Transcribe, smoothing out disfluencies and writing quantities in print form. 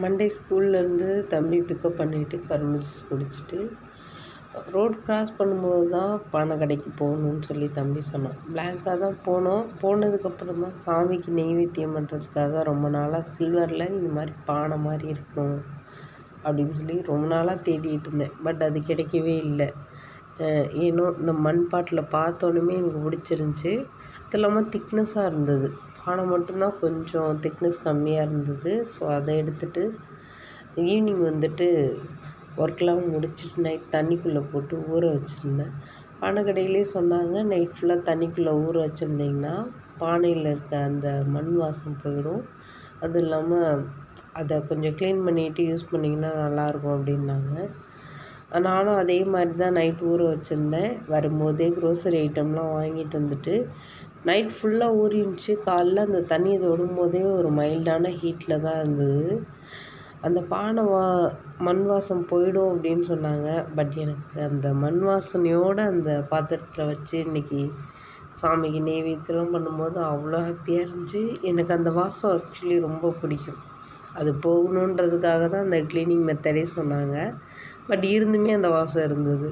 Monday ஸ்கூல்லேருந்து தம்பி pickup பண்ணிவிட்டு கரும்பு ஜூஸ் குடிச்சிட்டு ரோடு கிராஸ் பண்ணும்போது தான் பானை கடைக்கு போகணுன்னு சொல்லி தம்பி சொன்னான். பிளாங்காக தான் போனோம். போனதுக்கப்புறம் தான் சாமிக்கு நெய்வேத்தியம் பண்ணுறதுக்காக ரொம்ப நாளாக சில்வரில் இந்த மாதிரி பானை மாதிரி இருக்கணும் அப்படின்னு சொல்லி ரொம்ப நாளாக தேடிட்டு இருந்தேன். பட் அது கிடைக்கவே இல்லை. ஏனோ இந்த மண் பாட்டில் பார்த்தோன்னே எனக்கு பிடிச்சிருந்துச்சி. அது இல்லாமல் திக்னஸாக இருந்தது. பானை மட்டும்தான் கொஞ்சம் திக்னஸ் கம்மியாக இருந்தது. ஸோ அதை எடுத்துகிட்டு ஈவினிங் வந்துட்டு ஒர்க்லாம் முடிச்சுட்டு நைட் தண்ணிக்குள்ளே போட்டு ஊற வச்சுருந்தேன். பானை கடையிலே சொன்னாங்க, நைட் ஃபுல்லாக தண்ணிக்குள்ளே ஊற வச்சுருந்தீங்கன்னா பானையில் இருக்க அந்த மண் வாசம் போயிடும். அதுவும் இல்லாமல் அதை கொஞ்சம் க்ளீன் பண்ணிவிட்டு யூஸ் பண்ணிங்கன்னா நல்லாயிருக்கும் அப்படின்னாங்க. நானும் அதே மாதிரி தான் நைட் ஊற வச்சுருந்தேன். வரும்போதே க்ரோசரி ஐட்டம்லாம் வாங்கிட்டு வந்துட்டு நைட் ஃபுல்லாக ஊறிடுச்சு. காலைல அந்த தண்ணியை தொடும்போதே ஒரு மைல்டான ஹீட்டில் தான் இருந்தது. அந்த பானை மண் வாசம் போயிடும் அப்படின்னு சொன்னாங்க. பட் எனக்கு அந்த மண் வாசனையோடு அந்த பாத்திரத்தில் வச்சு இன்றைக்கி சாமிக்கு நெய்வேத்தியம்லாம் பண்ணும்போது அவ்வளோ ஹாப்பியாக இருந்துச்சு. எனக்கு அந்த வாசம் ஆக்சுவலி ரொம்ப பிடிக்கும். அது போகணுன்றதுக்காக தான் அந்த க்ளீனிங் மெத்தடே சொன்னாங்க. பட் இருந்துமே அந்த வாசம் இருந்தது.